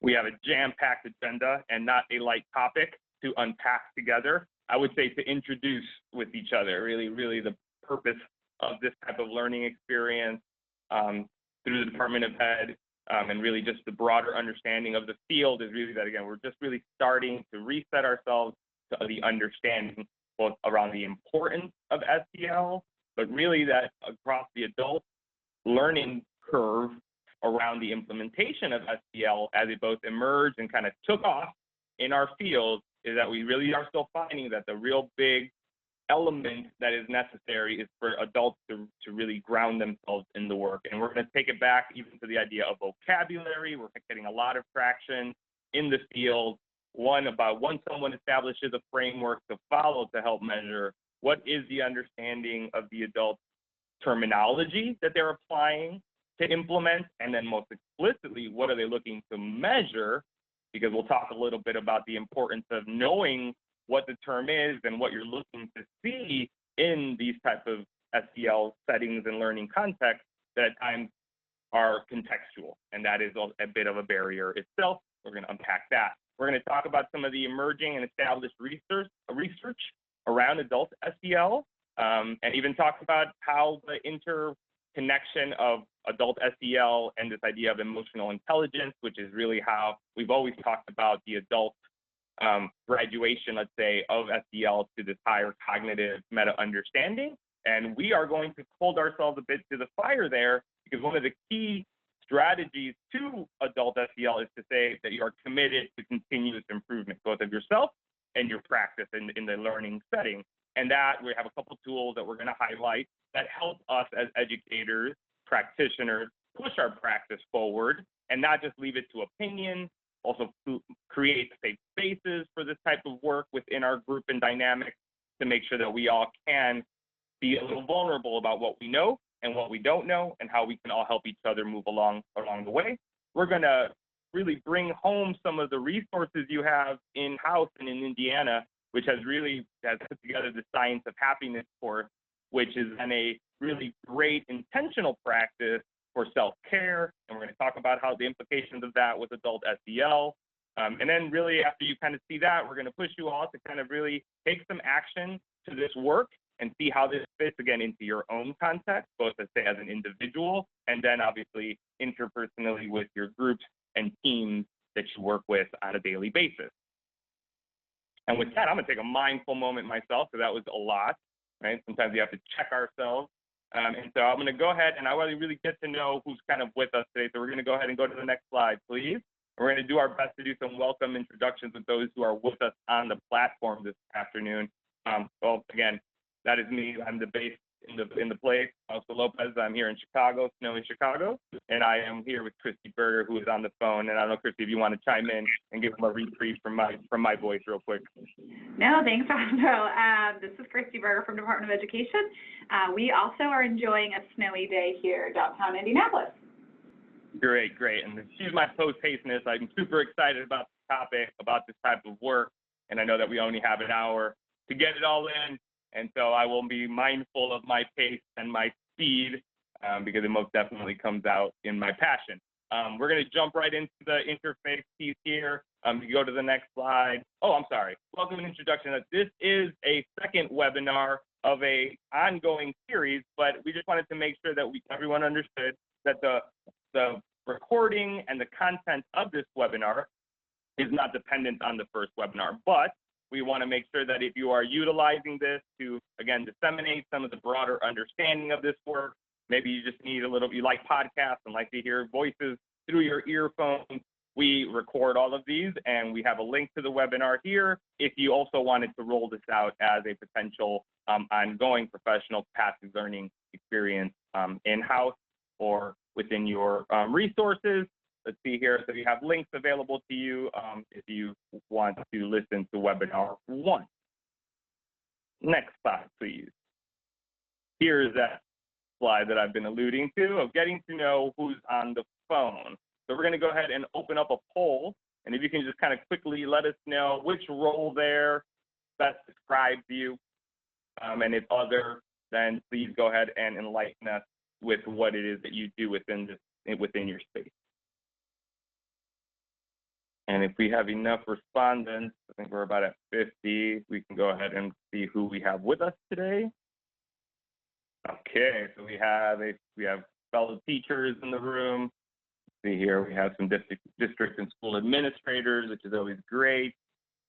We have a jam-packed agenda and not a light topic to unpack together. I would say to introduce with each other, really the purpose of this type of learning experience through the Department of Ed, and really just the broader understanding of the field is really that, again, we're just really starting to reset ourselves to the understanding both around the importance of SEL, but really that across the adult learning curve around the implementation of SEL as it both emerged and kind of took off in our field is that we really are still finding that the real big element that is necessary is for adults to really ground themselves in the work. And we're going to take it back even to the idea of vocabulary. We're getting a lot of traction in the field. One, about once someone establishes a framework to follow to help measure, what is the understanding of the adult terminology that they're applying to implement? And then most explicitly, what are they looking to measure? Because we'll talk a little bit about the importance of knowing what the term is and what you're looking to see in these type of SEL settings and learning contexts that at times are contextual, and that is a bit of a barrier itself. We're going to unpack that. We're going to talk about some of the emerging and established research around adult SEL, and even talk about how the interconnection of adult SEL and this idea of emotional intelligence, which is really how we've always talked about the adult graduation, let's say, of SEL to this higher cognitive meta understanding. And we are going to hold ourselves a bit to the fire there, because one of the key strategies to adult SEL is to say that you are committed to continuous improvement, both of yourself and your practice in the learning setting. And that we have a couple tools that we're going to highlight that help us as educators, practitioners, push our practice forward and not just leave it to opinion, also create safe spaces for this type of work within our group and dynamic to make sure that we all can be a little vulnerable about what we know and what we don't know and how we can all help each other move along the way. We're going to really bring home some of the resources you have in-house and in Indiana, which has put together the Science of Happiness course, which is then a really great intentional practice for self-care. And we're going to talk about how the implications of that with adult SEL. And then really after you kind of see that, we're going to push you all to kind of really take some action to this work and see how this fits again into your own context, both as an individual and then obviously interpersonally with your groups and teams that you work with on a daily basis. And with that, I'm going to take a mindful moment myself, because that was a lot, right? Sometimes we have to check ourselves. And so I'm going to go ahead and I want to really get to know who's kind of with us today. So we're going to go ahead and go to the next slide, please. We're going to do our best to do some welcome introductions with those who are with us on the platform this afternoon. Well, again, that is me. I'm the base in the place. Also Lopez. I'm here in Chicago, snowy Chicago, and I am here with Christy Berger, who is on the phone. And I don't know, Christy, if you want to chime in and give them a reprieve from my voice real quick. No, thanks, Aldo. This is Christy Berger from Department of Education. We also are enjoying a snowy day here downtown Indianapolis. Great. And excuse my post-hasteness. I'm super excited about the topic, about this type of work, and I know that we only have an hour to get it all in. And so I will be mindful of my pace and my speed because it most definitely comes out in my passion. We're going to jump right into the interface piece here. You go to the next slide. Oh, I'm sorry. Welcome and introduction. This is a second webinar of a ongoing series, but we just wanted to make sure that everyone understood that the recording and the content of this webinar is not dependent on the first webinar, but we want to make sure that if you are utilizing this to, again, disseminate some of the broader understanding of this work, maybe you just need you like podcasts and like to hear voices through your earphones, we record all of these and we have a link to the webinar here if you also wanted to roll this out as a potential ongoing professional passive learning experience in-house or within your resources. Let's see here. So you have links available to you if you want to listen to webinar 1. Next slide, please. Here's that slide that I've been alluding to of getting to know who's on the phone. So we're going to go ahead and open up a poll. And if you can just kind of quickly let us know which role there best describes you. And if other, then please go ahead and enlighten us with what it is that you do within your space. And if we have enough respondents, I think we're about at 50, we can go ahead and see who we have with us today. Okay, so we have fellow teachers in the room. See here, we have some district and school administrators, which is always great.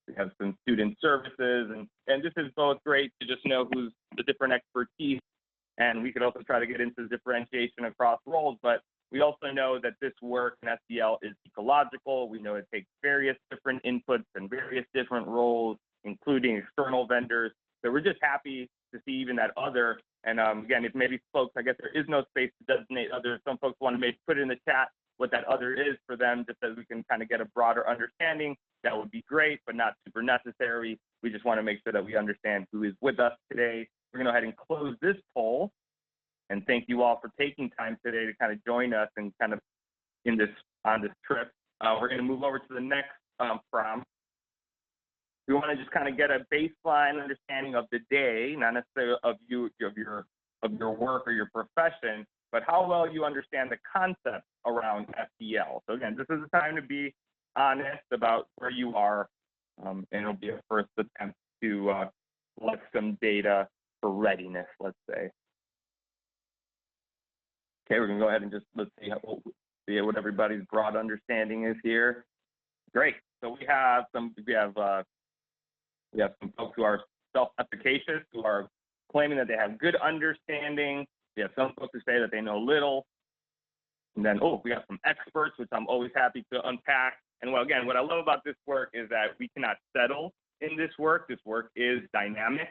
We have some student services, and this is both great to just know who's the different expertise, and we could also try to get into differentiation across roles, but we also know that this work in SEL is ecological. We know it takes various different inputs and various different roles, including external vendors. So we're just happy to see even that other, and again, if maybe folks, I guess there is no space to designate others. Some folks want to maybe put it in the chat what that other is for them, just so we can kind of get a broader understanding. That would be great, but not super necessary. We just want to make sure that we understand who is with us today. We're going to go ahead and close this poll. And thank you all for taking time today to kind of join us and kind of on this trip. We're going to move over to the next prompt. We want to just kind of get a baseline understanding of the day, not necessarily of your work or your profession, but how well you understand the concept around SEL. So again, this is the time to be honest about where you are, and it'll be a first attempt to collect some data for readiness, let's say. Okay, we're gonna go ahead and just let's see what everybody's broad understanding is here. Great. So we have some folks who are self-efficacious, who are claiming that they have good understanding. We have some folks who say that they know little. And then, we have some experts, which I'm always happy to unpack. And well, again, what I love about this work is that we cannot settle in this work. This work is dynamic.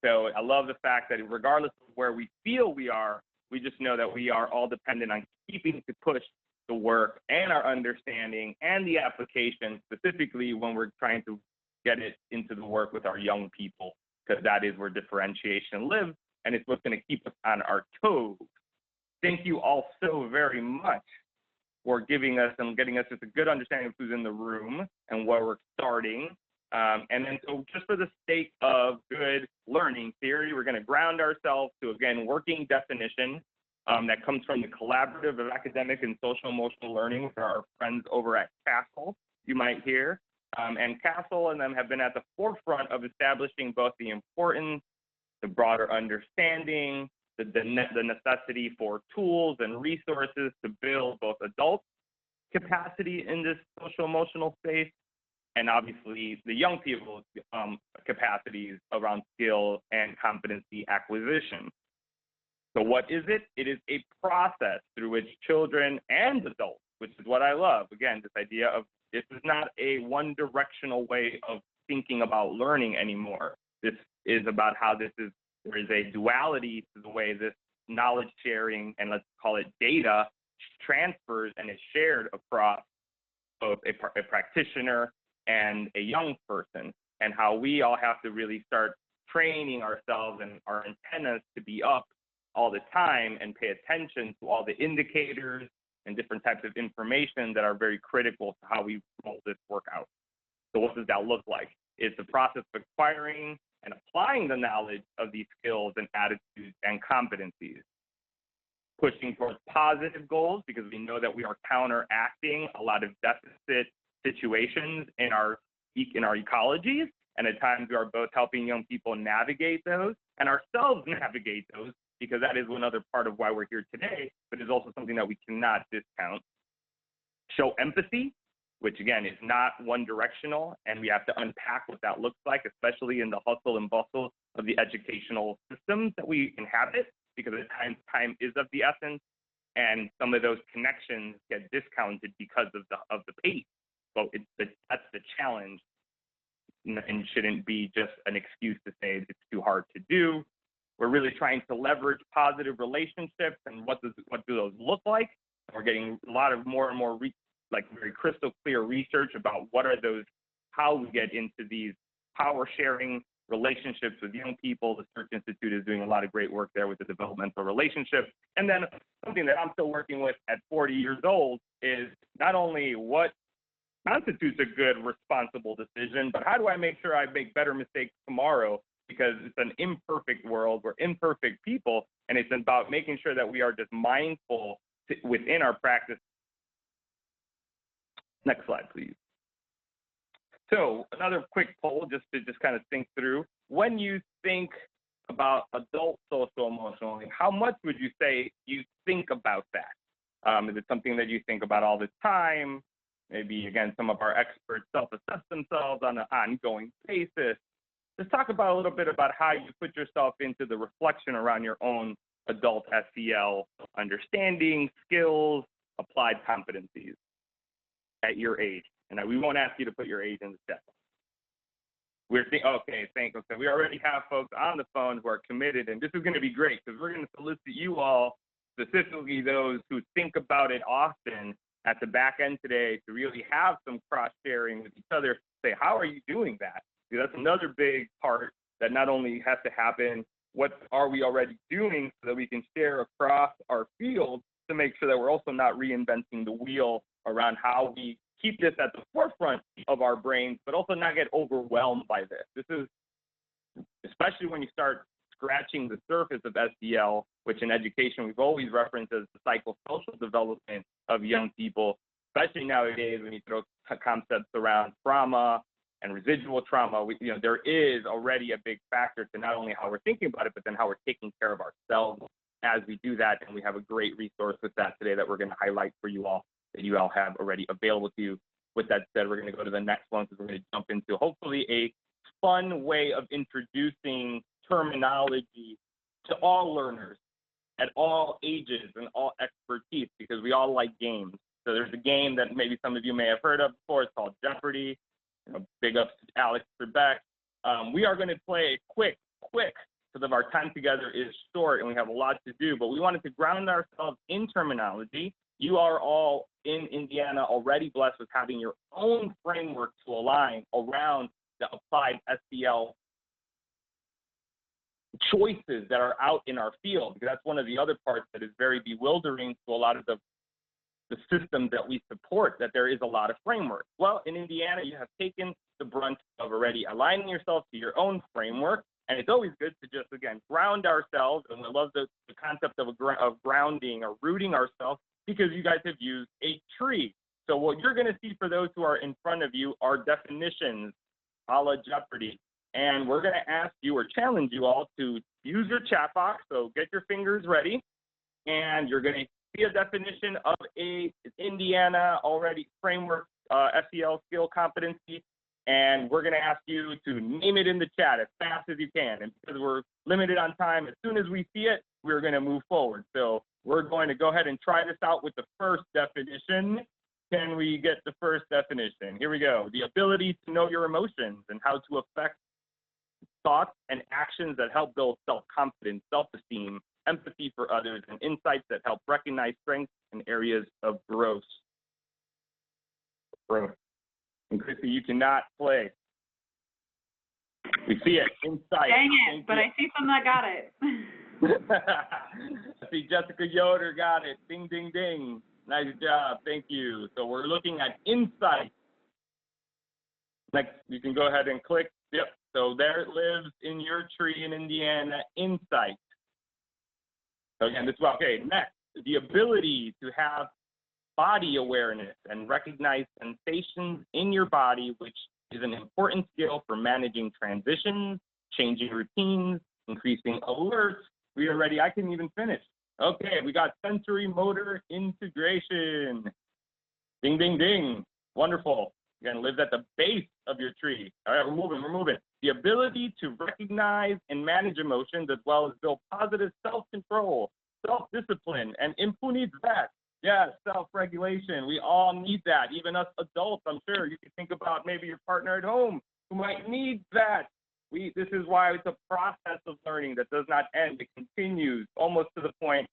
So I love the fact that regardless of where we feel we are, we just know that we are all dependent on keeping to push the work and our understanding and the application, specifically when we're trying to get it into the work with our young people, because that is where differentiation lives, and it's what's going to keep us on our toes. Thank you all so very much for giving us and getting us just a good understanding of who's in the room and where we're starting. And then so just for the sake of good learning theory, we're going to ground ourselves to, again, working definition that comes from the Collaborative of Academic and Social Emotional Learning with our friends over at CASEL, you might hear. And CASEL and them have been at the forefront of establishing both the importance, the broader understanding, the necessity for tools and resources to build both adult capacity in this social emotional space, and obviously the young people's capacities around skill and competency acquisition. So what is it? It is a process through which children and adults, which is what I love, again, this idea of this is not a one-directional way of thinking about learning anymore. This is about how there is a duality to the way this knowledge sharing, and let's call it data, transfers and is shared across both a practitioner and a young person, and how we all have to really start training ourselves and our antennas to be up all the time and pay attention to all the indicators and different types of information that are very critical to how we roll this work out. So what does that look like? It's the process of acquiring and applying the knowledge of these skills and attitudes and competencies. Pushing towards positive goals, because we know that we are counteracting a lot of deficit situations in our ecologies, and at times we are both helping young people navigate those and ourselves navigate those, because that is another part of why we're here today, but is also something that we cannot discount. Show empathy, which again is not one directional, and we have to unpack what that looks like, especially in the hustle and bustle of the educational systems that we inhabit, because at times time is of the essence, and some of those connections get discounted because of the pace. So that's the challenge, and shouldn't be just an excuse to say it's too hard to do. We're really trying to leverage positive relationships, and what do those look like? We're getting a lot of more and more very crystal clear research about what are those, how we get into these power sharing relationships with young people. The Search Institute is doing a lot of great work there with the developmental relationships. And then something that I'm still working with at 40 years old is not only what constitutes a good, responsible decision, but how do I make sure I make better mistakes tomorrow? Because it's an imperfect world, we're imperfect people, and it's about making sure that we are just mindful within our practice. Next slide, please. So another quick poll, just to kind of think through. When you think about adult social emotional, how much would you say you think about that? Is it something that you think about all the time? Maybe, again, some of our experts self-assess themselves on an ongoing basis. Let's talk about a little bit about how you put yourself into the reflection around your own adult SEL understanding, skills, applied competencies at your age. And we won't ask you to put your age in the chat. Okay, we already have folks on the phone who are committed, and this is going to be great because we're going to solicit you all, specifically those who think about it often, at the back end today to really have some cross-sharing with each other. Say, how are you doing that? Because that's another big part that not only has to happen, what are we already doing so that we can share across our field to make sure that we're also not reinventing the wheel around how we keep this at the forefront of our brains, but also not get overwhelmed by this. This is, especially when you start scratching the surface of SEL, which in education we've always referenced as the psychosocial development of young people, especially nowadays when you throw concepts around trauma and residual trauma. There is already a big factor to not only how we're thinking about it, but then how we're taking care of ourselves as we do that. And we have a great resource with that today that we're going to highlight for you all, that you all have already available to you. With that said, we're going to go to the next one because we're going to jump into hopefully a fun way of introducing terminology to all learners at all ages and all expertise, because we all like games. So there's a game that maybe some of you may have heard of before. It's called Jeopardy. Big ups to Alex Trebek. We are going to play quick, because our time together is short and we have a lot to do, but we wanted to ground ourselves in terminology. You are all in Indiana already blessed with having your own framework to align around the applied SEL choices that are out in our field, because that's one of the other parts that is very bewildering to a lot of the systems that we support, that there is a lot of framework. Well, in Indiana, you have taken the brunt of already aligning yourself to your own framework, and it's always good to just, again, ground ourselves, and I love the concept of grounding or rooting ourselves, because you guys have used a tree. So what you're going to see for those who are in front of you are definitions a la Jeopardy. And we're going to ask you or challenge you all to use your chat box. So get your fingers ready. And you're going to see a definition of a Indiana already framework SEL skill competency. And we're going to ask you to name it in the chat as fast as you can. And because we're limited on time, as soon as we see it, we're going to move forward. So we're going to go ahead and try this out with the first definition. Can we get the first definition? Here we go. The ability to know your emotions and how to affect thoughts and actions that help build self-confidence, self-esteem, empathy for others, and insights that help recognize strengths and areas of growth. And Chrissy, you cannot play. We see it, insight. Dang it, but I see some that got it. I see Jessica Yoder got it. Ding, ding, ding. Nice job. Thank you. So we're looking at insight. Next, you can go ahead and click. Yep. So there it lives in your tree in Indiana, insight. So again, this is okay. Next, the ability to have body awareness and recognize sensations in your body, which is an important skill for managing transitions, changing routines, increasing alerts. We are ready. I can even finish. Okay, we got sensory motor integration. Ding, ding, ding. Wonderful. Again, lives at the base of your tree. All right, we're moving. The ability to recognize and manage emotions, as well as build positive self-control, self-discipline, and who needs that? Yeah, self-regulation. We all need that. Even us adults, I'm sure. You can think about maybe your partner at home who might need that. This is why it's a process of learning that does not end. It continues almost to the point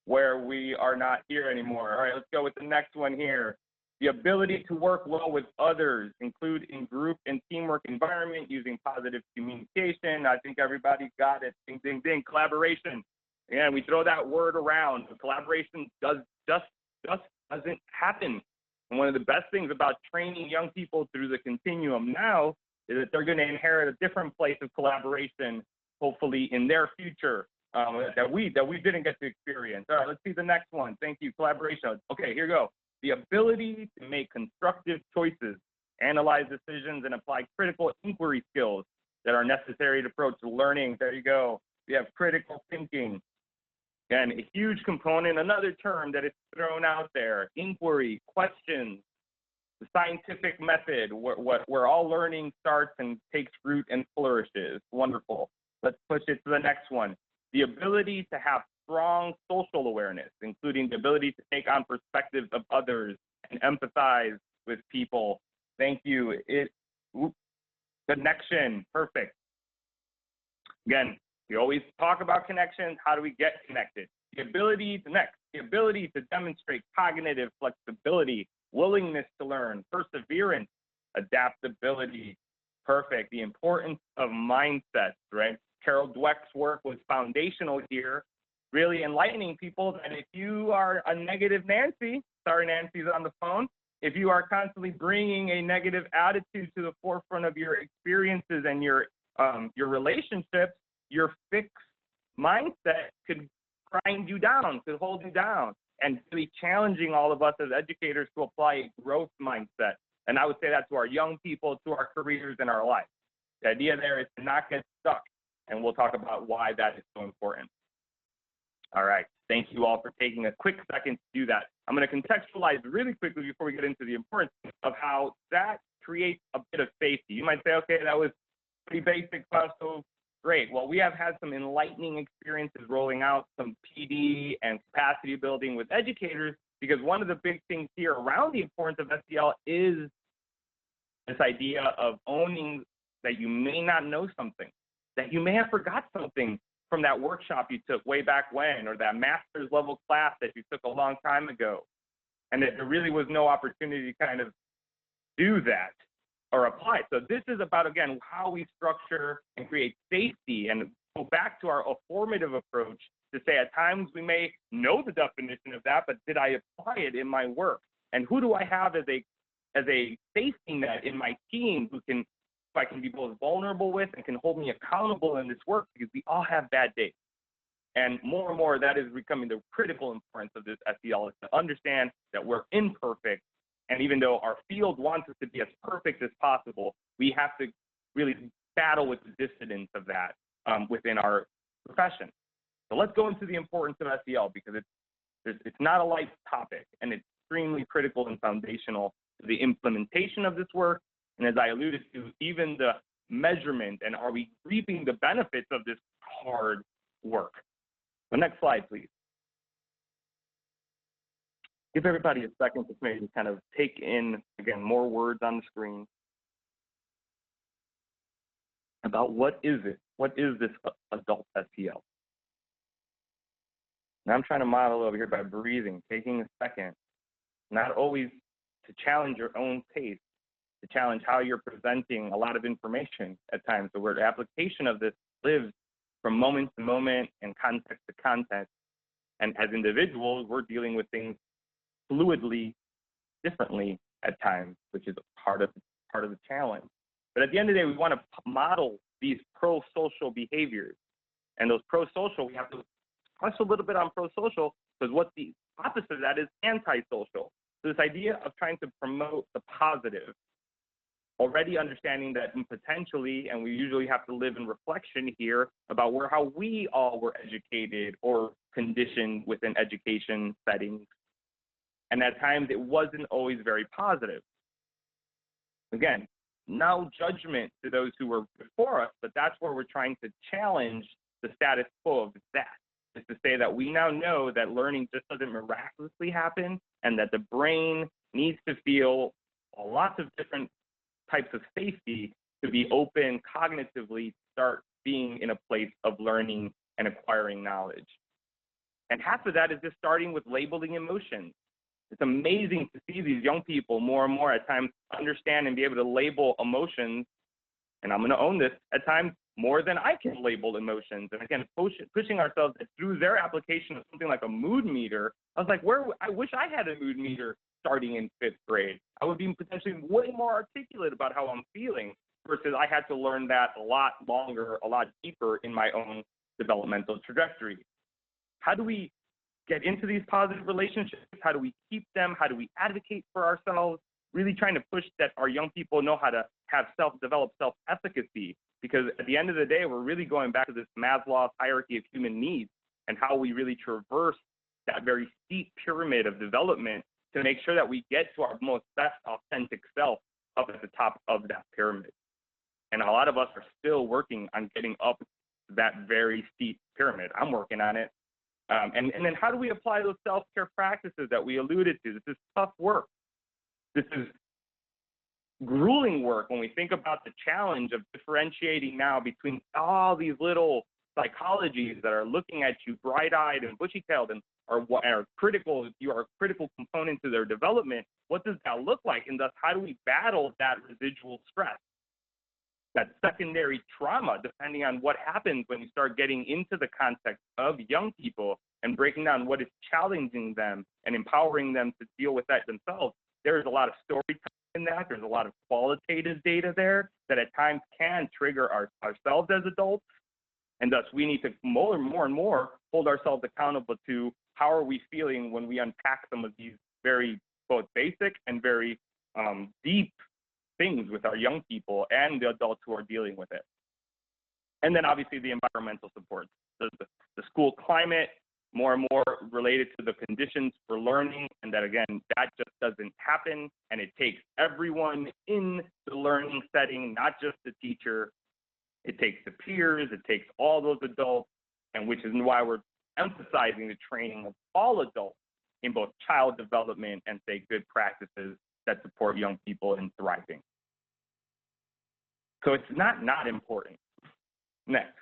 where we are not here anymore. All right, let's go with the next one here. The ability to work well with others, include in group and teamwork environment, using positive communication. I think everybody got it. Ding, ding, ding. Collaboration. And we throw that word around. Collaboration just doesn't happen. And one of the best things about training young people through the continuum now is that they're going to inherit a different place of collaboration, hopefully in their future, that we didn't get to experience. All right, let's see the next one. Thank you. Collaboration. Okay, here we go. The ability to make constructive choices analyze decisions, and apply critical inquiry skills that are necessary to approach learning. There you go. We have critical thinking. Again, a huge component, another term that is thrown out there, inquiry, questions, the scientific method, where all learning starts and takes root and flourishes. Wonderful. Let's push it to the next one. The ability to have strong social awareness, including the ability to take on perspectives of others and empathize with people. Thank you. Connection, perfect. Again, we always talk about connections. How do we get connected? The ability to demonstrate cognitive flexibility, willingness to learn, perseverance, adaptability. Perfect. The importance of mindsets, right? Carol Dweck's work was foundational here, really enlightening people that if you are a negative Nancy, sorry, Nancy's on the phone, if you are constantly bringing a negative attitude to the forefront of your experiences and your relationships, your fixed mindset could grind you down, could hold you down, and really challenging all of us as educators to apply a growth mindset. And I would say that to our young people, to our careers, and our life. The idea there is to not get stuck, and we'll talk about why that is so important. All right, thank you all for taking a quick second to do that. I'm going to contextualize really quickly before we get into the importance of how that creates a bit of safety. You might say, okay, that was pretty basic, so great. Well, we have had some enlightening experiences rolling out some PD and capacity building with educators, because one of the big things here around the importance of SEL is this idea of owning that you may not know something, that you may have forgot something from that workshop you took way back when, or that master's level class that you took a long time ago, and that there really was no opportunity to kind of do that or apply it. So this is about, again, how we structure and create safety, and go back to our formative approach to say at times we may know the definition of that, but did I apply it in my work? And who do I have as a safety net in my team who can, I can be both vulnerable with and can hold me accountable in this work, because we all have bad days. And more that is becoming the critical importance of this SEL, is to understand that we're imperfect. And even though our field wants us to be as perfect as possible, we have to really battle with the dissidence of that within our profession. So let's go into the importance of SEL, because it's not a light topic, and it's extremely critical and foundational to the implementation of this work. And as I alluded to, even the measurement, and are we reaping the benefits of this hard work? The next slide, please. Give everybody a second to maybe kind of take in, again, more words on the screen about what is it? What is this adult SEL? And I'm trying to model over here by breathing, taking a second, not always to challenge your own pace, to challenge how you're presenting a lot of information at times. The word application of this lives from moment to moment and context to context. And as individuals, we're dealing with things fluidly, differently at times, which is part of the challenge. But at the end of the day, we want to model these pro-social behaviors. And those pro-social, we have to touch a little bit on pro-social, because what the opposite of that is anti-social. So this idea of trying to promote the positive, already understanding that potentially, and we usually have to live in reflection here about how we all were educated or conditioned within education settings. And at times it wasn't always very positive. Again, no judgment to those who were before us, but that's where we're trying to challenge the status quo of that. Is to say that we now know that learning just doesn't miraculously happen, and that the brain needs to feel lots of different types of safety to be open cognitively, start being in a place of learning and acquiring knowledge. And half of that is just starting with labeling emotions. It's amazing to see these young people more and more at times understand and be able to label emotions. And I'm going to own this at times more than I can label emotions. And again, pushing ourselves through their application of something like a mood meter. I was like, I wish I had a mood meter starting in 5th grade. I would be potentially way more articulate about how I'm feeling, versus I had to learn that a lot longer, a lot deeper in my own developmental trajectory. How do we get into these positive relationships? How do we keep them? How do we advocate for ourselves? really trying to push that our young people know how to have self-developed self-efficacy, because at the end of the day, we're really going back to this Maslow's hierarchy of human needs and how we really traverse that very steep pyramid of development to make sure that we get to our most best authentic self up at the top of that pyramid. And a lot of us are still working on getting up that very steep pyramid. I'm working on it. And then how do we apply those self-care practices that we alluded to? This is tough work. This is grueling work when we think about the challenge of differentiating now between all these little psychologies that are looking at you bright-eyed and bushy-tailed and are critical, you are a critical component to their development. What does that look like? And thus, how do we battle that residual stress, that secondary trauma, depending on what happens when you start getting into the context of young people and breaking down what is challenging them and empowering them to deal with that themselves? There's a lot of storytelling in that. There's a lot of qualitative data there that at times can trigger ourselves as adults. And thus, we need to more and more hold ourselves accountable to how are we feeling when we unpack some of these very both basic and very deep things with our young people and the adults who are dealing with it. And then obviously the environmental supports, the school climate, more and more related to the conditions for learning, and that again, that just doesn't happen, and it takes everyone in the learning setting, not just the teacher. It takes the peers, it takes all those adults, and which is why we're emphasizing the training of all adults in both child development and, say, good practices that support young people in thriving. So it's not important. Next.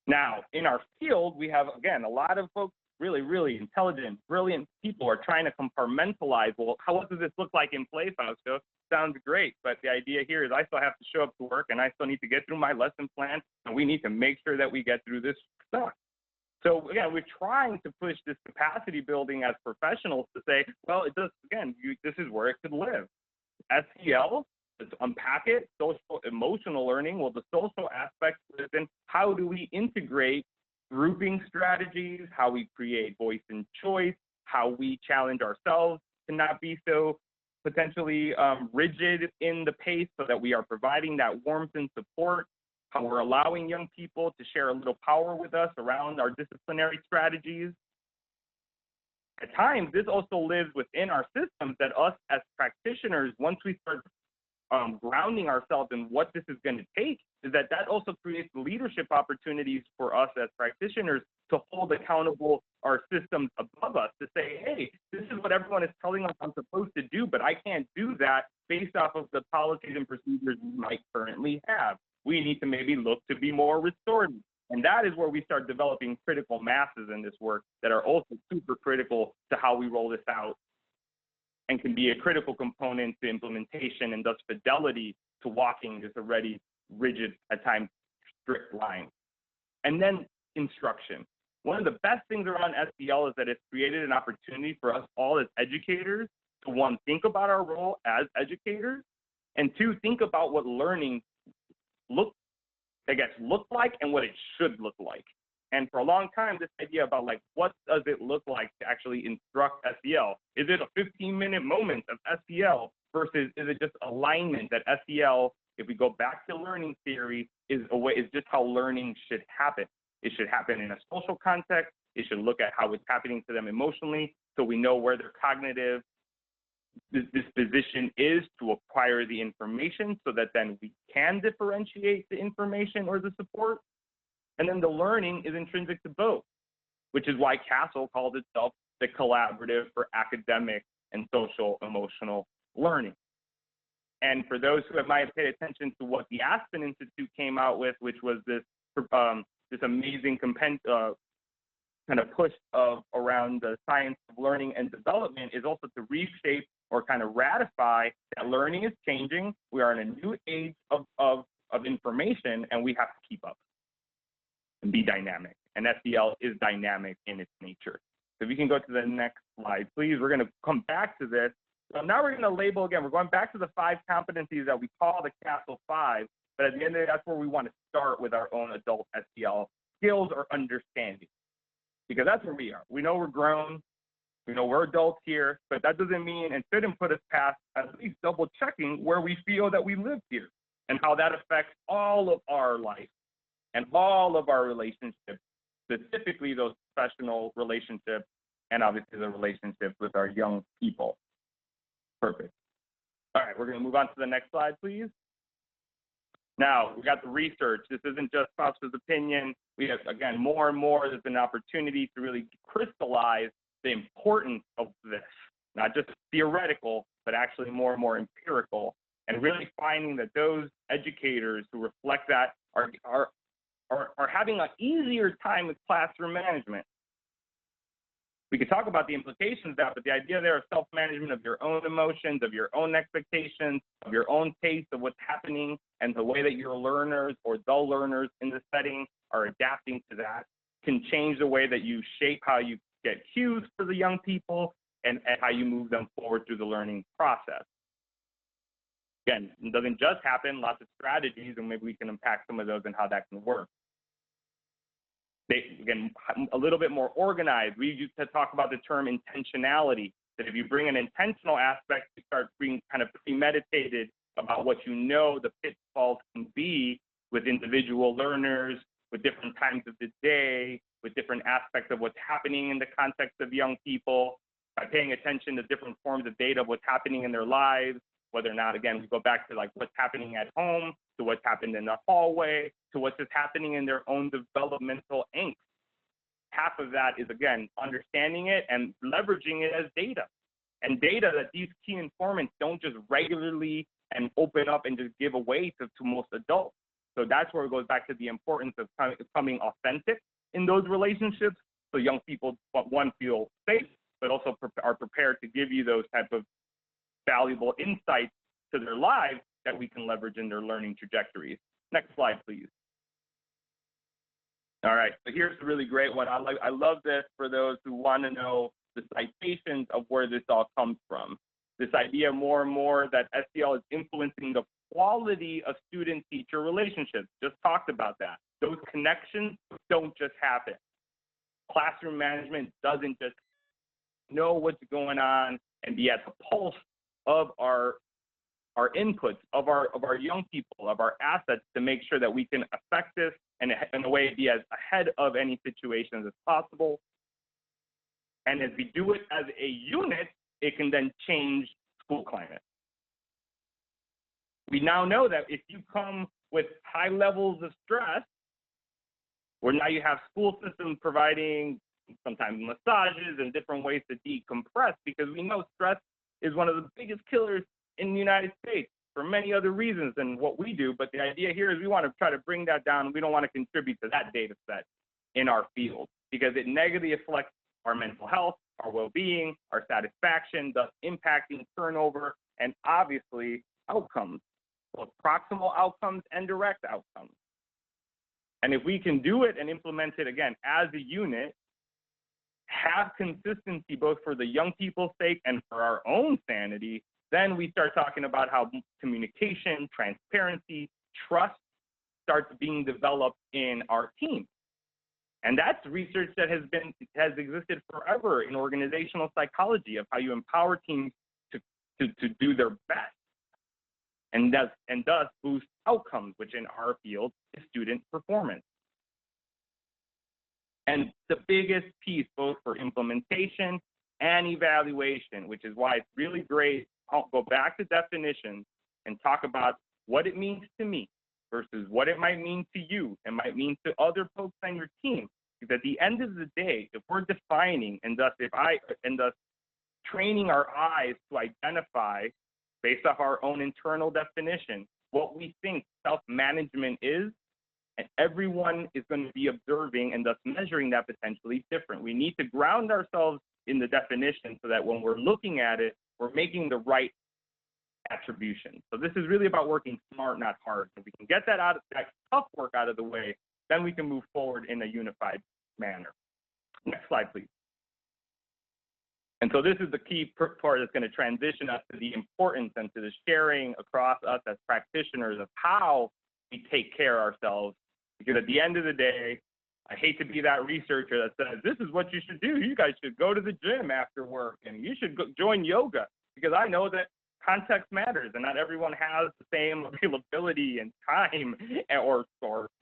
Now, in our field, we have, again, a lot of folks, really, really intelligent, brilliant people are trying to compartmentalize, well, what does this look like in play, Fausto? Sounds great, but the idea here is I still have to show up to work and I still need to get through my lesson plan, and we need to make sure that we get through this stuff. So again, we're trying to push this capacity building as professionals to say, well, it does, again, this is where it could live. SEL, let's unpack it, social emotional learning, well, the social aspects within how do we integrate grouping strategies, how we create voice and choice, how we challenge ourselves to not be so potentially rigid in the pace so that we are providing that warmth and support, how we're allowing young people to share a little power with us around our disciplinary strategies. At times, this also lives within our systems that us as practitioners, once we start grounding ourselves in what this is going to take, is that also creates leadership opportunities for us as practitioners to hold accountable our systems above us, to say, hey, this is what everyone is telling us I'm supposed to do, but I can't do that based off of the policies and procedures we might currently have. We need to maybe look to be more restorative. And that is where we start developing critical masses in this work that are also super critical to how we roll this out and can be a critical component to implementation and thus fidelity to walking this already rigid, at times strict line. And then instruction. One of the best things around SEL is that it's created an opportunity for us all as educators to, one, think about our role as educators, and two, think about what learning look like and what it should look like. And for a long time, this idea about like, what does it look like to actually instruct SEL? Is it a 15-minute moment of SEL versus is it just alignment that SEL, if we go back to learning theory, is just how learning should happen. It should happen in a social context. It should look at how it's happening to them emotionally so we know where their cognitive disposition is to acquire the information so that then we can differentiate the information or the support. And then the learning is intrinsic to both, which is why CASEL calls itself the Collaborative for Academic and Social Emotional Learning. And for those who might have paid attention to what the Aspen Institute came out with, which was this amazing kind of push around the science of learning and development, is also to reshape or kind of ratify that learning is changing. We are in a new age of information, and we have to keep up and be dynamic. And SEL is dynamic in its nature. So if you can go to the next slide, please. We're going to come back to this. So now we're going to label again. We're going back to the 5 competencies that we call the CASEL 5. But at the end of the day, that's where we want to start with our own adult SEL skills or understanding, because that's where we are. We know we're grown. You know, we're adults here, but that doesn't mean and shouldn't put us past at least double checking where we feel that we live here and how that affects all of our life and all of our relationships, specifically those professional relationships and obviously the relationships with our young people. Perfect. All right, we're going to move on to the next slide, please. Now, we got the research. This isn't just Fausto's opinion. We have, again, more and more, there's an opportunity to really crystallize the importance of this, not just theoretical, but actually more and more empirical, and really finding that those educators who reflect that are having an easier time with classroom management. We could talk about the implications of that, but the idea there of self-management of your own emotions, of your own expectations, of your own pace of what's happening, and the way that your learners or the learners in the setting are adapting to that can change the way that you shape how you get cues for the young people and how you move them forward through the learning process. Again, it doesn't just happen, lots of strategies, and maybe we can unpack some of those and how that can work. Again, a little bit more organized. We used to talk about the term intentionality, that if you bring an intentional aspect, you start being kind of premeditated about what you know the pitfalls can be with individual learners, with different times of the day, with different aspects of what's happening in the context of young people, by paying attention to different forms of data of what's happening in their lives, whether or not, again, we go back to like what's happening at home, to what's happened in the hallway, to what's just happening in their own developmental angst. Half of that is, again, understanding it and leveraging it as data. And data that these key informants don't just regularly and open up and just give away to most adults. So that's where it goes back to the importance of becoming authentic in those relationships, so young people, one, feel safe, but also are prepared to give you those type of valuable insights to their lives that we can leverage in their learning trajectories. Next slide, please. All right, so here's a really great one. I love this for those who want to know the citations of where this all comes from. This idea more and more that SEL is influencing the quality of student-teacher relationships. Just talked about that. Those connections don't just happen. Classroom management doesn't just know what's going on and be at the pulse of our inputs, of our young people, of our assets, to make sure that we can affect this and in a way be as ahead of any situations as possible. And as we do it as a unit, it can then change school climate. We now know that if you come with high levels of stress, where now you have school systems providing sometimes massages and different ways to decompress, because we know stress is one of the biggest killers in the United States for many other reasons than what we do. But the idea here is we want to try to bring that down. We don't want to contribute to that data set in our field because it negatively affects our mental health, our well-being, our satisfaction, thus impacting turnover and obviously outcomes, both proximal outcomes and direct outcomes. And if we can do it and implement it, again, as a unit, have consistency both for the young people's sake and for our own sanity, then we start talking about how communication, transparency, trust starts being developed in our team. And that's research that has existed forever in organizational psychology of how you empower teams to do their best and thus boost outcomes, which in our field is student performance. And the biggest piece, both for implementation and evaluation, which is why it's really great, I'll go back to definitions and talk about what it means to me versus what it might mean to you and might mean to other folks on your team. Because at the end of the day, if we're defining and thus training our eyes to identify based off our own internal definition what we think self-management is, and everyone is going to be observing and thus measuring that potentially different. We need to ground ourselves in the definition so that when we're looking at it, we're making the right attribution. So this is really about working smart, not hard. If we can get that tough work out of the way, then we can move forward in a unified manner. Next slide, please. And so this is the key part that's going to transition us to the importance and to the sharing across us as practitioners of how we take care of ourselves. Because at the end of the day, I hate to be that researcher that says, this is what you should do. You guys should go to the gym after work and you should join yoga, because I know that context matters and not everyone has the same availability and time or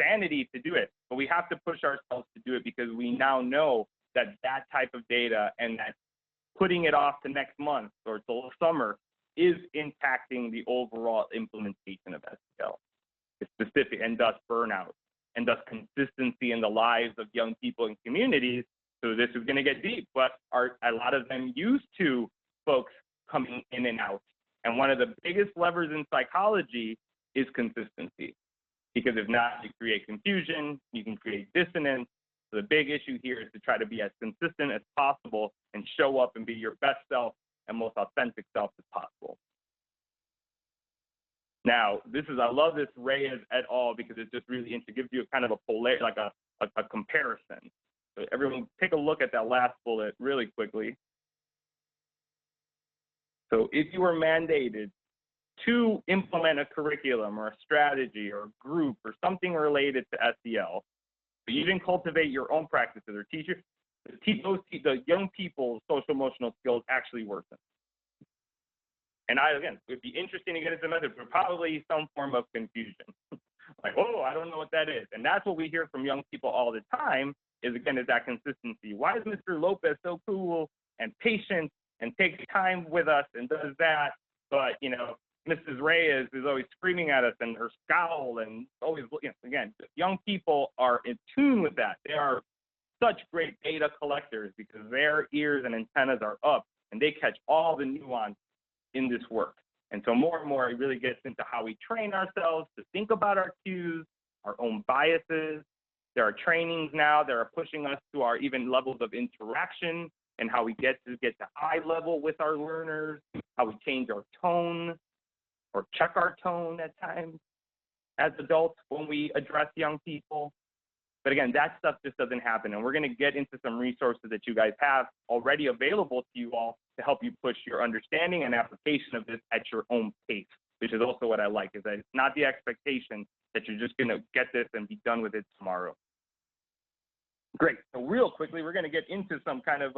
sanity to do it. But we have to push ourselves to do it because we now know that that type of data and that putting it off to next month or till summer is impacting the overall implementation of SEL. It's specific, and thus burnout, and thus consistency in the lives of young people and communities. So this is going to get deep, but are a lot of them used to folks coming in and out. And one of the biggest levers in psychology is consistency, because if not, you create confusion, you can create dissonance. So the big issue here is to try to be as consistent as possible and show up and be your best self and most authentic self as possible. Now, I love this Reyes et al. Because it just really gives you a kind of a comparison. So everyone take a look at that last bullet really quickly. So if you were mandated to implement a curriculum or a strategy or a group or something related to SEL, but you didn't cultivate your own practices or teach the young people's social emotional skills actually worsen. And again, it would be interesting to get into the method, but probably some form of confusion. Like, oh, I don't know what that is. And that's what we hear from young people all the time is that consistency. Why is Mr. Lopez so cool and patient and takes time with us and does that? But, Mrs. Reyes is always screaming at us and her scowl and always, again, young people are in tune with that. They are such great data collectors because their ears and antennas are up and they catch all the nuance in this work. And so more and more it really gets into how we train ourselves to think about our cues, our own biases. There are trainings now that are pushing us to our even levels of interaction and how we get to eye level with our learners, how we change our tone or check our tone at times as adults when we address young people. But again, that stuff just doesn't happen. And we're going to get into some resources that you guys have already available to you all to help you push your understanding and application of this at your own pace, which is also what I like, is that it's not the expectation that you're just going to get this and be done with it tomorrow. Great. So real quickly, we're going to get into some kind of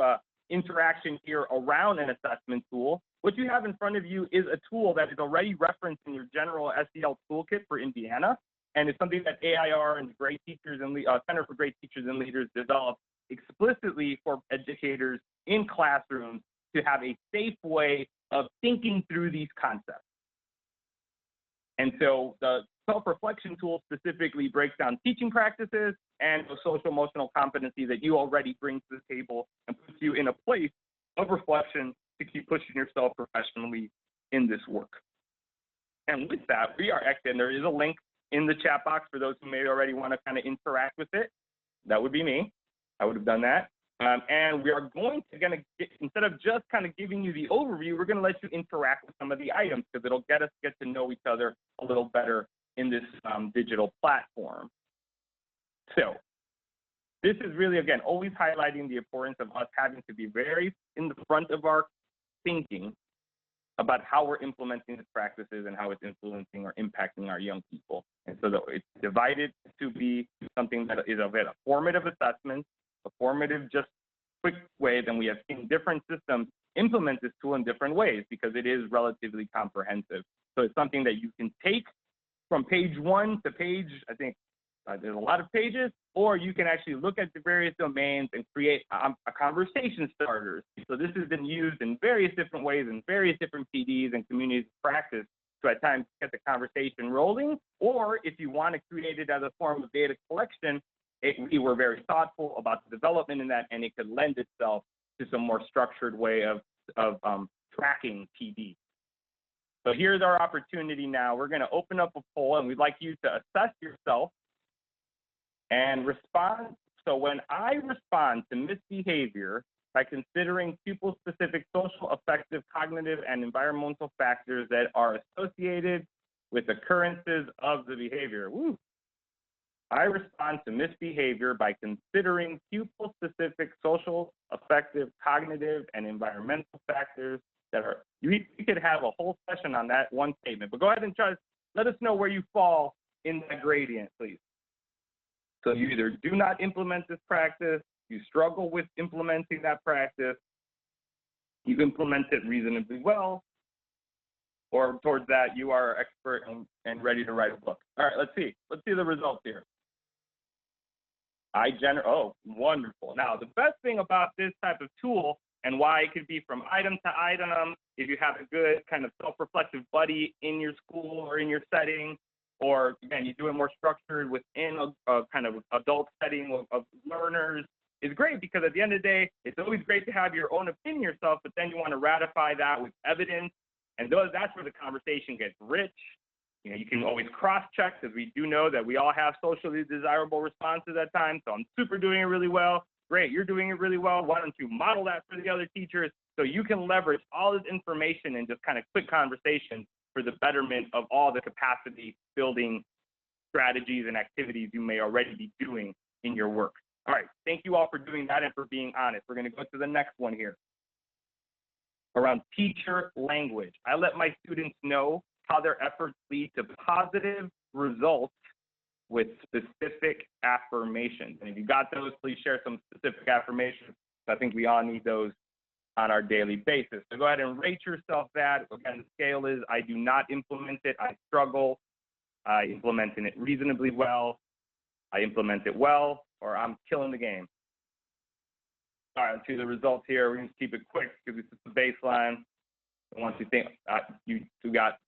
interaction here around an assessment tool. What you have in front of you is a tool that is already referenced in your general SEL toolkit for Indiana, and it's something that AIR and Great Teachers and Center for Great Teachers and Leaders developed explicitly for educators in classrooms to have a safe way of thinking through these concepts. And so the self-reflection tool specifically breaks down teaching practices and the social emotional competency that you already bring to the table and puts you in a place of reflection to keep pushing yourself professionally in this work. And with that, we are and there is a link in the chat box for those who may already want to kind of interact with it. That would be me. I would have done that. And we are instead of just kind of giving you the overview, we're going to let you interact with some of the items because it'll get to know each other a little better in this digital platform. So this is really, again, always highlighting the importance of us having to be very in the front of our thinking about how we're implementing these practices and how it's influencing or impacting our young people. And so it's divided to be something that is a formative assessment, a formative, just quick way. Then we have seen different systems implement this tool in different ways because it is relatively comprehensive. So it's something that you can take from page 1 to page, I think there's a lot of pages, or you can actually look at the various domains and create a conversation starters. So this has been used in various different ways in various different PDs and communities of practice to at times get the conversation rolling, or if you want to create it as a form of data collection, we were very thoughtful about the development in that, and it could lend itself to some more structured way of tracking PD. So here's our opportunity now. We're going to open up a poll, and we'd like you to assess yourself and respond. So when I respond to misbehavior by considering pupil-specific social, affective, cognitive, and environmental factors that are associated with occurrences of the behavior. Woo. I respond to misbehavior by considering pupil-specific social, affective, cognitive, and environmental factors that are, we could have a whole session on that one statement, but go ahead and let us know where you fall in that gradient, please. So you either do not implement this practice, you struggle with implementing that practice, you implement it reasonably well, or towards that, you are expert and ready to write a book. All right, let's see. Let's see the results here. Oh, wonderful. Now, the best thing about this type of tool and why it could be from item to item, if you have a good kind of self-reflective buddy in your school or in your setting, or again, you do it more structured within a kind of adult setting of learners, is great, because at the end of the day, it's always great to have your own opinion yourself, but then you want to ratify that with evidence. And that's where the conversation gets rich. You know, you can always cross-check, because we do know that we all have socially desirable responses at times. So I'm super doing it really well. Great, you're doing it really well. Why don't you model that for the other teachers, so you can leverage all this information and just kind of quick conversation for the betterment of all the capacity building strategies and activities you may already be doing in your work. All right, thank you all for doing that and for being honest. We're going to go to the next one here. Around teacher language. I let my students know how their efforts lead to positive results with specific affirmations. And if you got those, please share some specific affirmations. I think we all need those on our daily basis. So go ahead and rate yourself that. Again, the scale is I do not implement it, I struggle. I implement it reasonably well, I implement it well, or I'm killing the game. All right, let's see the results here. We're going to keep it quick because this is the baseline. And once you think you got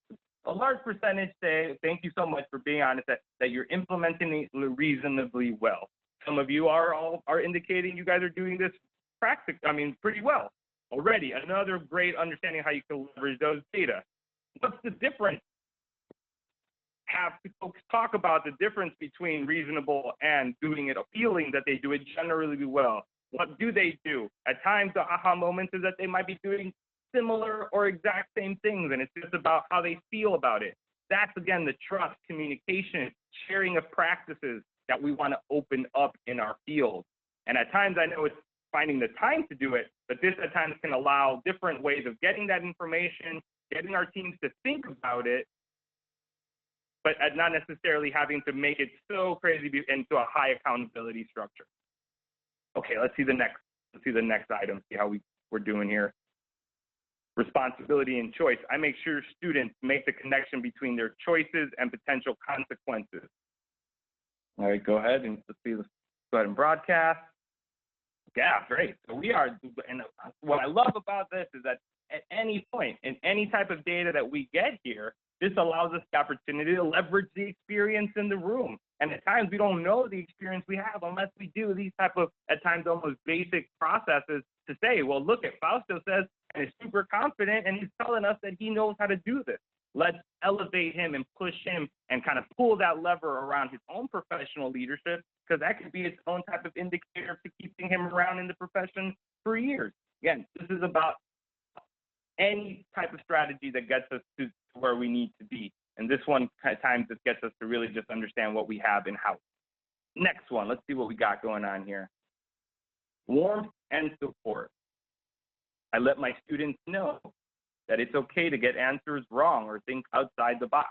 a large percentage say, thank you so much for being honest, that you're implementing it reasonably well. Some of you are indicating you guys are doing this pretty well already. Another great understanding how you can leverage those data. What's the difference? Have folks talk about the difference between reasonable and doing it, feeling that they do it generally well. What do they do? At times, the aha moment is that they might be doing similar or exact same things, and it's just about how they feel about it. That's, again, the trust, communication, sharing of practices that we want to open up in our field. And at times, I know it's finding the time to do it, but this at times can allow different ways of getting that information, getting our teams to think about it, but not necessarily having to make it so crazy into a high accountability structure. Okay, let's see the next item, see how we're doing here. Responsibility and choice. I make sure students make the connection between their choices and potential consequences. All right, go ahead and go ahead and broadcast. Yeah, great. So we are, and what I love about this is that at any point, in any type of data that we get here, this allows us the opportunity to leverage the experience in the room. And at times we don't know the experience we have unless we do these type of, at times, almost basic processes to say, well, look at Fausto says, and is super confident, and he's telling us that he knows how to do this. Let's elevate him and push him and kind of pull that lever around his own professional leadership, because that could be its own type of indicator to keeping him around in the profession for years. Again, this is about any type of strategy that gets us to where we need to be. And this one at times just gets us to really just understand what we have in-house. Next one, let's see what we got going on here. Warmth and support. I let my students know that it's okay to get answers wrong or think outside the box.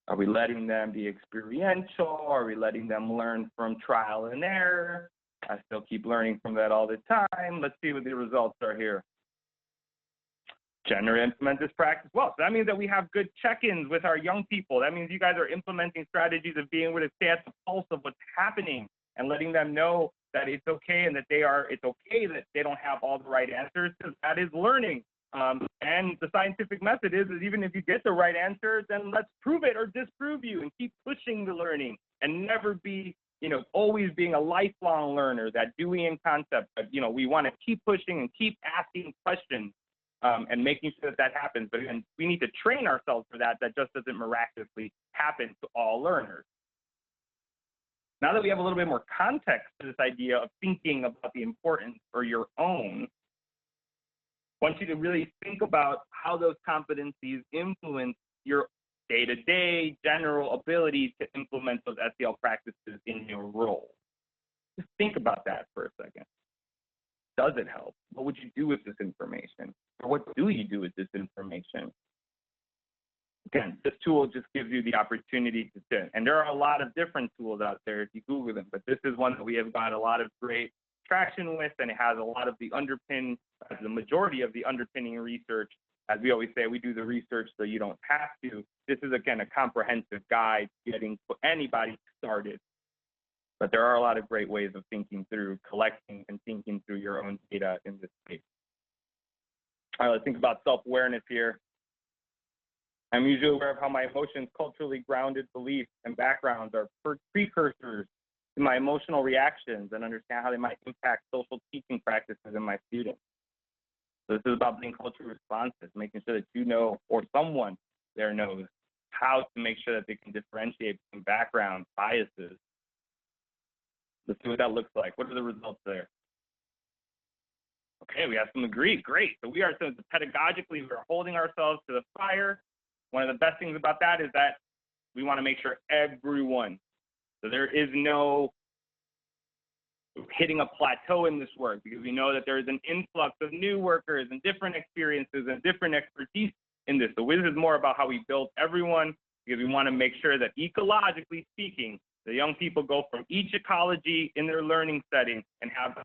Are we letting them be experiential? Are we letting them learn from trial and error? I still keep learning from that all the time. Let's see what the results are here. Generally implement this practice well. So that means that we have good check-ins with our young people. That means you guys are implementing strategies of being able to stay at the pulse of what's happening and letting them know that it's okay and that it's okay that they don't have all the right answers, because that is learning. And the scientific method is even if you get the right answer, then let's prove it or disprove you and keep pushing the learning and never be, always being a lifelong learner, that Deweyan concept. But, we want to keep pushing and keep asking questions and making sure that happens. But again, we need to train ourselves for that. That just doesn't miraculously happen to all learners. Now that we have a little bit more context to this idea of thinking about the importance for your own, I want you to really think about how those competencies influence your day-to-day general ability to implement those SEL practices in your role. Just think about that for a second. Does it help? What would you do with this information? Or what do you do with this information? Again, this tool just gives you the opportunity to sit. And there are a lot of different tools out there if you Google them, but this is one that we have got a lot of great traction with, and it has a lot of the the majority of the underpinning research. As we always say, we do the research so you don't have to. This is, again, a comprehensive guide getting anybody started. But there are a lot of great ways of thinking through collecting and thinking through your own data in this space. All right, let's think about self-awareness here. I'm usually aware of how my emotions, culturally grounded beliefs, and backgrounds are precursors to my emotional reactions, and understand how they might impact social teaching practices in my students. So this is about being culturally responsive, making sure that you know, or someone there knows, how to make sure that they can differentiate between background biases. Let's see what that looks like. What are the results there? Okay, we have some agree. Great. So we are, so pedagogically, we're holding ourselves to the fire. One of the best things about that is that we want to make sure everyone, so there is no hitting a plateau in this work, because we know that there is an influx of new workers and different experiences and different expertise in this. So this is more about how we build everyone, because we want to make sure that ecologically speaking, the young people go from each ecology in their learning setting and have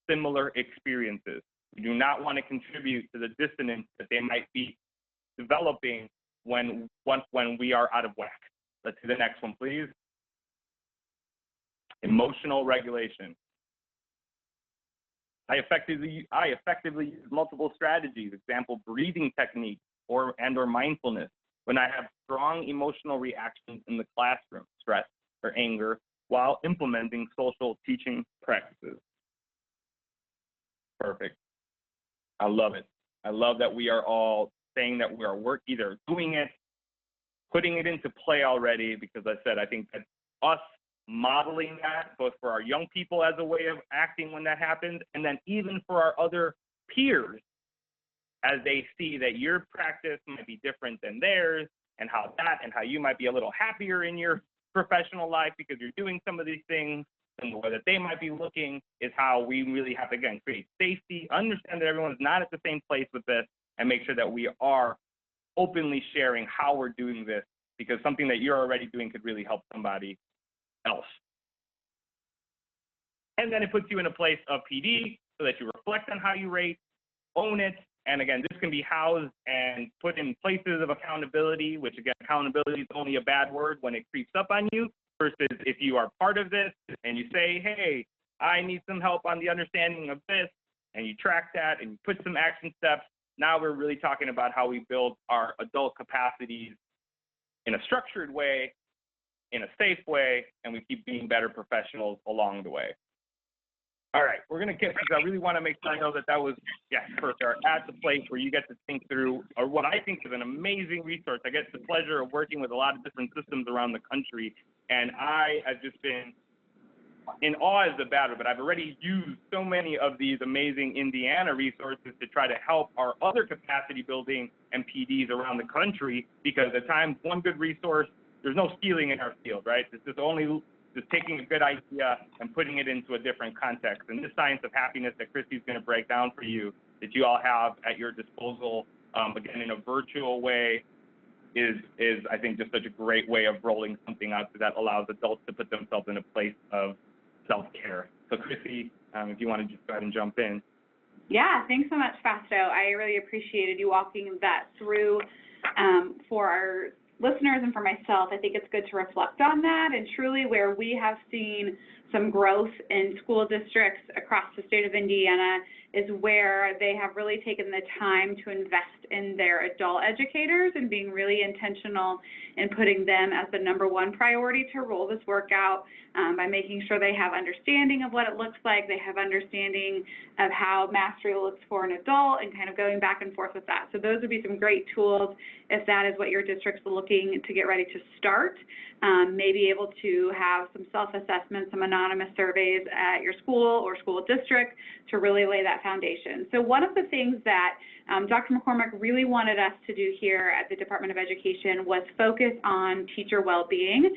similar experiences. We do not want to contribute to the dissonance that they might be developing when we are out of whack. Let's see the next one, please. Emotional regulation. I effectively use multiple strategies, example, breathing techniques or mindfulness, when I have strong emotional reactions in the classroom, stress or anger, while implementing social teaching practices. Perfect. I love it. I love that we are all saying that we are either doing it, putting it into play already, because I said, I think that us modeling that, both for our young people as a way of acting when that happens, and then even for our other peers, as they see that your practice might be different than theirs, and how you might be a little happier in your professional life because you're doing some of these things, and the way that they might be looking is how we really have to, again, create safety, understand that everyone's not at the same place with this, and make sure that we are openly sharing how we're doing this, because something that you're already doing could really help somebody else. And then it puts you in a place of PD so that you reflect on how you rate, own it, and again, this can be housed and put in places of accountability, which again, accountability is only a bad word when it creeps up on you, versus if you are part of this and you say, hey, I need some help on the understanding of this, and you track that and you put some action steps. Now we're really talking about how we build our adult capacities in a structured way, in a safe way, and we keep being better professionals along the way. All right, we're gonna get, because I really wanna make sure I know that was, yes, perfect, at the place where you get to think through, or what I think is an amazing resource. I get the pleasure of working with a lot of different systems around the country, and I have just been in awe is the bad word, but I've already used so many of these amazing Indiana resources to try to help our other capacity building MPDs around the country, because at times one good resource, there's no stealing in our field, right? It's just only just taking a good idea and putting it into a different context. And this science of happiness that Christy's going to break down for you, that you all have at your disposal, again, in a virtual way, is I think just such a great way of rolling something out that allows adults to put themselves in a place of self-care. So Christy, if you want to just go ahead and jump in. Yeah, thanks so much, Fasto. I really appreciated you walking that through for our listeners and for myself. I think it's good to reflect on that, and truly where we have seen some growth in school districts across the state of Indiana is where they have really taken the time to invest in their adult educators and being really intentional in putting them as the #1 priority to roll this work out, by making sure they have understanding of what it looks like, they have understanding of how mastery looks for an adult, and kind of going back and forth with that. So those would be some great tools if that is what your district's looking to get ready to start. Maybe able to have some self-assessments, some anonymous surveys at your school or school district to really lay that foundation. So one of the things that Dr. McCormick really wanted us to do here at the Department of Education was focus on teacher well-being.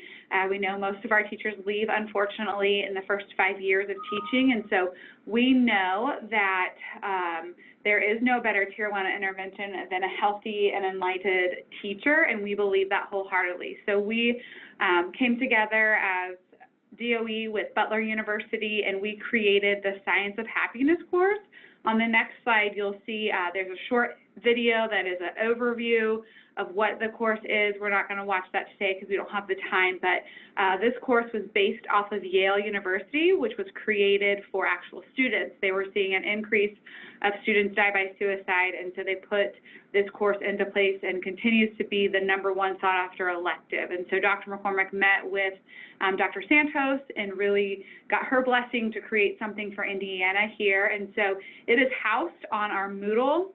We know most of our teachers leave, unfortunately, in the first 5 years of teaching, and so we know that there is no better Tier 1 intervention than a healthy and enlightened teacher, and we believe that wholeheartedly. So we came together as DOE with Butler University, and we created the Science of Happiness course. On the next slide, you'll see there's a short video that is an overview of what the course is. We're not going to watch that today because we don't have the time, but this course was based off of Yale University, which was created for actual students. They were seeing an increase of students die by suicide, and so they put this course into place and continues to be the #1 sought-after elective. And so Dr. McCormick met with Dr. Santos and really got her blessing to create something for Indiana here. And so it is housed on our Moodle,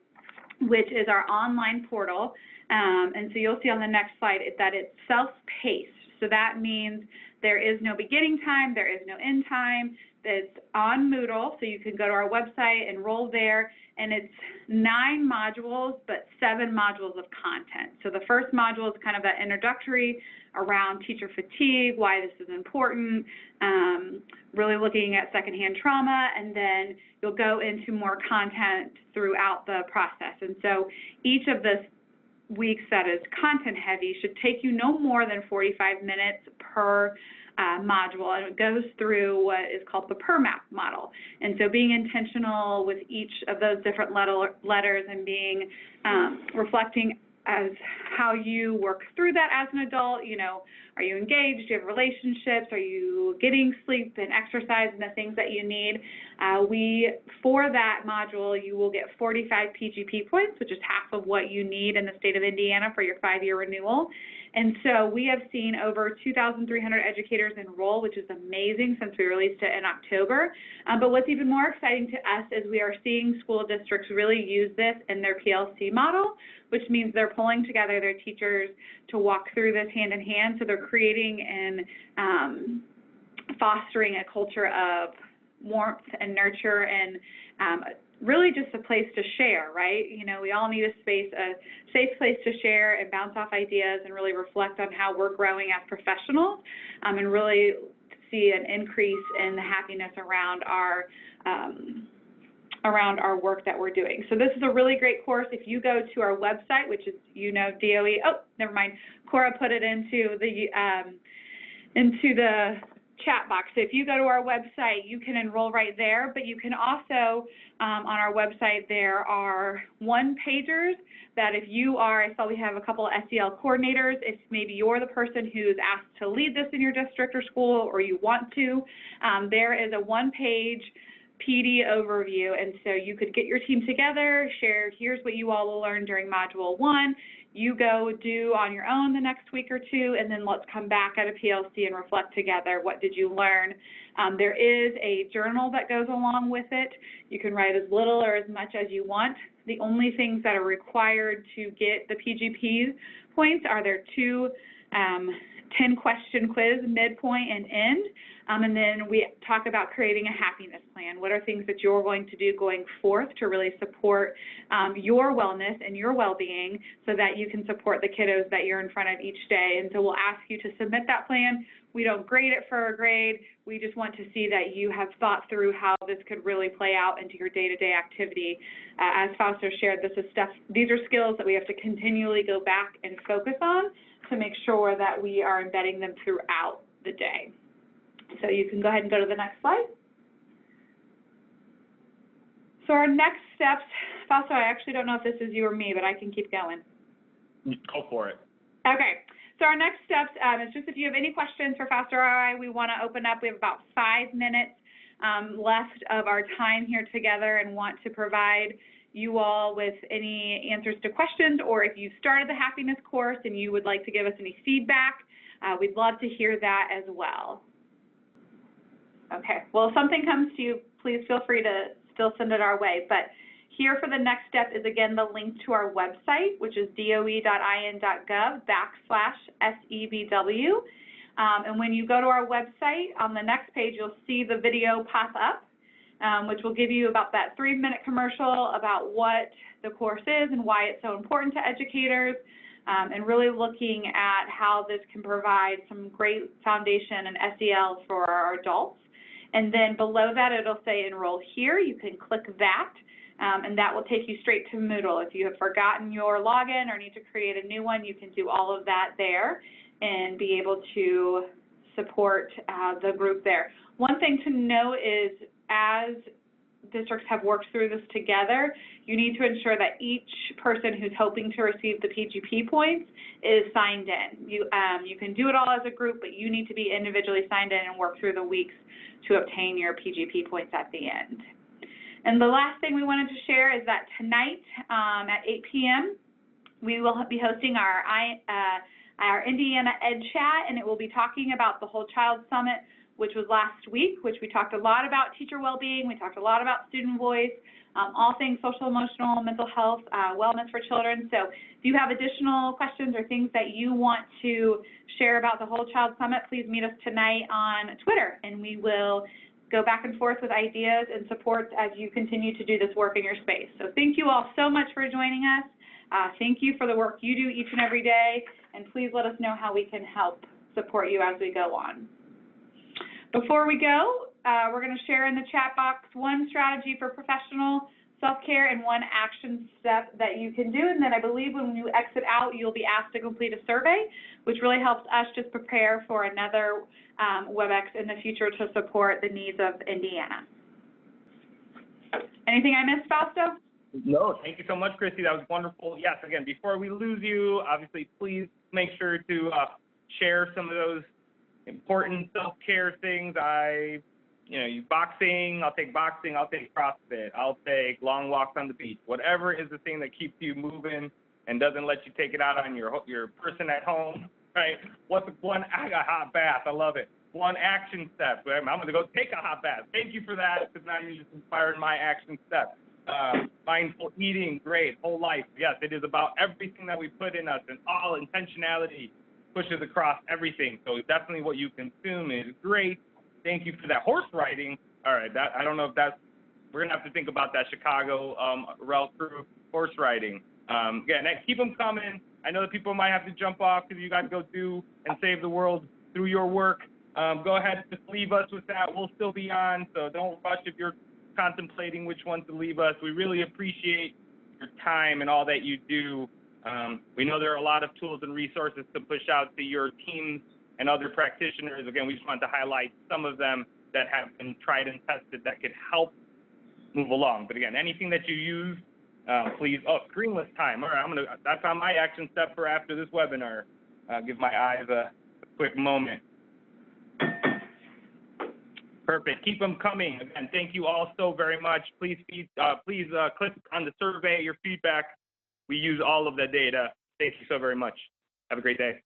which is our online portal. And so you'll see on the next slide that it's self-paced. So that means there is no beginning time, there is no end time. It's on Moodle, so you can go to our website, enroll there, and it's 9 modules, but 7 modules of content. So the first module is kind of that introductory around teacher fatigue, why this is important, really looking at secondhand trauma, and then you'll go into more content throughout the process. And so each of the weeks that is content heavy should take you no more than 45 minutes per module, and it goes through what is called the PERMAP model. And so being intentional with each of those different letters and being reflecting as how you work through that as an adult. You know, are you engaged? Do you have relationships? Are you getting sleep and exercise and the things that you need? For that module, you will get 45 PGP points, which is half of what you need in the state of Indiana for your 5-year renewal. And so we have seen over 2,300 educators enroll, which is amazing since we released it in October. But what's even more exciting to us is we are seeing school districts really use this in their PLC model, which means they're pulling together their teachers to walk through this hand in hand. So they're creating and fostering a culture of warmth and nurture and really just a place to share, right? You know, we all need a safe place to share and bounce off ideas and really reflect on how we're growing as professionals, and really see an increase in the happiness around our work that we're doing. So this is a really great course. If you go to our website, which is, DOE, oh, never mind, Cora put it into the chat box. So if you go to our website, you can enroll right there, but you can also, on our website, there are one-pagers that if you are, I saw we have a couple of SEL coordinators, if maybe you're the person who's asked to lead this in your district or school, or you want to, there is a one-page PD overview, and so you could get your team together, share, here's what you all will learn during Module 1, you go do on your own the next week or two, and then let's come back at a PLC and reflect together. What did you learn? There is a journal that goes along with it. You can write as little or as much as you want. The only things that are required to get the PGP points are their 2 10-question quiz, midpoint and end. And then we talk about creating a happiness plan. What are things that you're going to do going forth to really support your wellness and your well-being so that you can support the kiddos that you're in front of each day? And so we'll ask you to submit that plan. We don't grade it for a grade. We just want to see that you have thought through how this could really play out into your day-to-day activity. As Fausto shared, these are skills that we have to continually go back and focus on to make sure that we are embedding them throughout the day. So you can go ahead and go to the next slide. So our next steps, Fausto, I actually don't know if this is you or me, but I can keep going. Go for it. Okay. So our next steps is just if you have any questions for Fausto or I, we want to open up. We have about 5 minutes left of our time here together and want to provide you all with any answers to questions, or if you started the happiness course and you would like to give us any feedback, we'd love to hear that as well. Okay, well, if something comes to you, please feel free to still send it our way. But here for the next step is, again, the link to our website, which is doe.in.gov/SEBW. And when you go to our website, on the next page, you'll see the video pop up, which will give you about that 3-minute commercial about what the course is and why it's so important to educators, and really looking at how this can provide some great foundation and SEL for our adults. And then below that, it'll say enroll here. You can click that. and that will take you straight to Moodle. If you have forgotten your login or need to create a new one, you can do all of that there and be able to support the group there. One thing to note is, as districts have worked through this together, you need to ensure that each person who's hoping to receive the PGP points is signed in. You can do it all as a group, but you need to be individually signed in and work through the weeks to obtain your PGP points at the end. And the last thing we wanted to share is that tonight at 8 p.m., we will be hosting our Indiana Ed Chat, and it will be talking about the Whole Child Summit, which was last week, which we talked a lot about teacher well-being, we talked a lot about student voice, all things social, emotional, mental health, wellness for children. So if you have additional questions or things that you want to share about the Whole Child Summit, please meet us tonight on Twitter, and we will go back and forth with ideas and supports as you continue to do this work in your space. So thank you all so much for joining us. Thank you for the work you do each and every day, and please let us know how we can help support you as we go on. Before we go, we're going to share in the chat box one strategy for professional self-care and one action step that you can do. And then I believe when you exit out, you'll be asked to complete a survey, which really helps us just prepare for another WebEx in the future to support the needs of Indiana. Anything I missed, Fausto? No, thank you so much, Christy. That was wonderful. Yes, again, before we lose you, obviously, please make sure to share some of those important self-care things. Boxing, I'll take boxing, I'll take CrossFit, I'll take long walks on the beach, whatever is the thing that keeps you moving and doesn't let you take it out on your person at home, right? What's one, a hot bath, I love it. One action step, I'm gonna go take a hot bath. Thank you for that, because now you just inspired my action step. Mindful eating, great, whole life, yes, it is about everything that we put in us, and all intentionality pushes across everything. So definitely what you consume is great. Thank you for that. Horse riding, all right, that I don't know if that's, we're gonna have to think about that Chicago rail crew horse riding. Again, keep them coming. I know that people might have to jump off because you guys go do and save the world through your work. Go ahead, just leave us with that. We'll still be on, so don't rush if you're contemplating which one to leave us. We really appreciate your time and all that you do. We know there are a lot of tools and resources to push out to your teams and other practitioners. Again, we just wanted to highlight some of them that have been tried and tested that could help move along. But again, anything that you use, please, screenless time. All right, that's on my action step for after this webinar. Give my eyes a quick moment. Perfect. Keep them coming. Again, thank you all so very much. Please click on the survey, your feedback. We use all of the data. Thank you so very much. Have a great day.